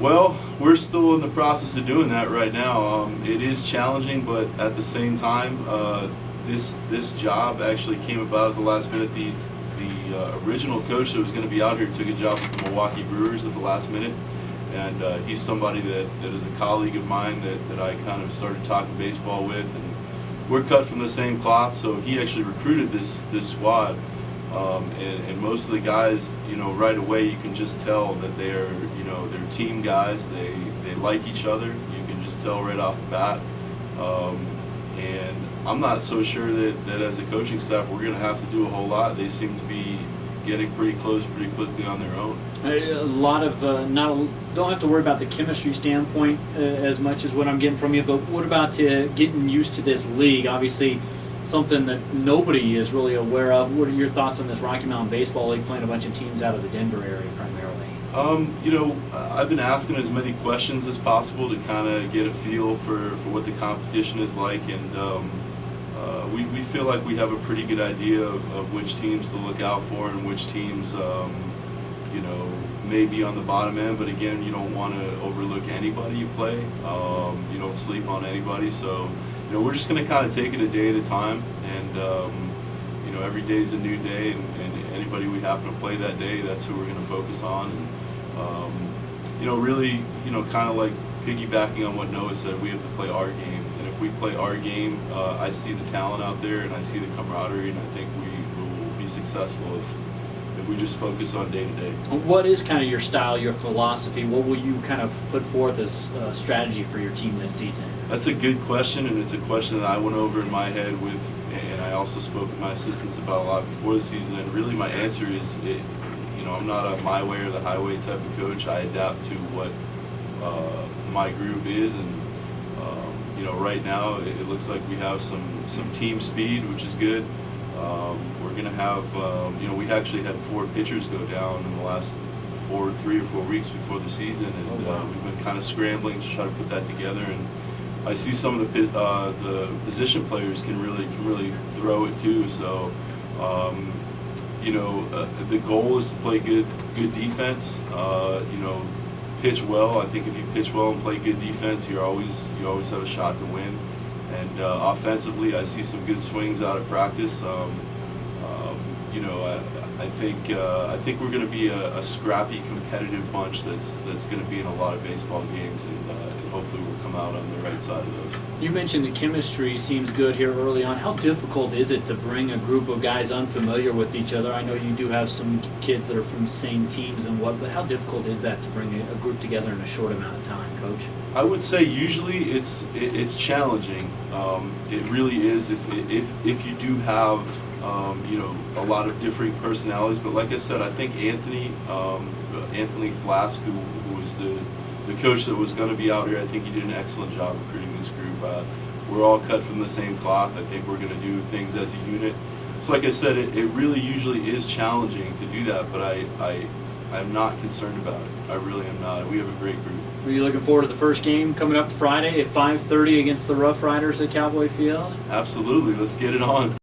Well, we're still in the process of doing that right now. It is challenging, but at the same time, this job actually came about at the last minute. The original coach that was going to be out here took a job with the Milwaukee Brewers at the last minute, and he's somebody that is a colleague of mine that I kind of started talking baseball with, and we're cut from the same cloth. So he actually recruited this squad. And most of the guys, right away you can just tell that they're team guys. They like each other. You can just tell right off the bat. And I'm not so sure that as a coaching staff we're going to have to do a whole lot. They seem to be getting pretty close pretty quickly on their own. A lot of don't have to worry about the chemistry standpoint as much as what I'm getting from you, but what about getting used to this league? Obviously, something that nobody is really aware of. What are your thoughts on this Rocky Mountain Baseball League, playing a bunch of teams out of the Denver area primarily? I've been asking as many questions as possible to kind of get a feel for what the competition is like, and we feel like we have a pretty good idea of which teams to look out for and which teams may be on the bottom end. But again, you don't want to overlook anybody you play. You don't sleep on anybody. So we're just going to kind of take it a day at a time, and every day is a new day, and anybody we happen to play that day, that's who we're going to focus on. And really, kind of like piggybacking on what Noah said, we have to play our game, and if we play our game, I see the talent out there, and I see the camaraderie, and I think we will be successful if we just focus on day to day. What is kind of your style, your philosophy? What will you kind of put forth as a strategy for your team this season? That's a good question, and it's a question that I went over in my head with, and I also spoke with my assistants about a lot before the season, and really my answer is, I'm not a my way or the highway type of coach. I adapt to what my group is, and right now it looks like we have some team speed, which is good. We're going to have, we actually had 4 pitchers go down in the last 3 or 4 weeks before the season, and we've been kind of scrambling to try to put that together. And I see some of the position players can really throw it too. So, the goal is to play good defense. Pitch well. I think if you pitch well and play good defense, you always have a shot to win. And offensively, I see some good swings out of practice. I think we're going to be a scrappy, competitive bunch that's going to be in a lot of baseball games, and hopefully we'll come out on the right side of those. You mentioned the chemistry seems good here early on. How difficult is it to bring a group of guys unfamiliar with each other? I know you do have some kids that are from the same teams and but how difficult is that to bring a group together in a short amount of time, Coach? I would say usually it's challenging. It really is if you do have a lot of differing personalities. But like I said, I think Anthony Flask, who was the coach that was going to be out here, I think he did an excellent job recruiting this group. We're all cut from the same cloth. I think we're going to do things as a unit. So like I said, it really usually is challenging to do that, but I'm not concerned about it. I really am not. We have a great group. Are you looking forward to the first game coming up Friday at 5:30 against the Rough Riders at Cowboy Field? Absolutely. Let's get it on.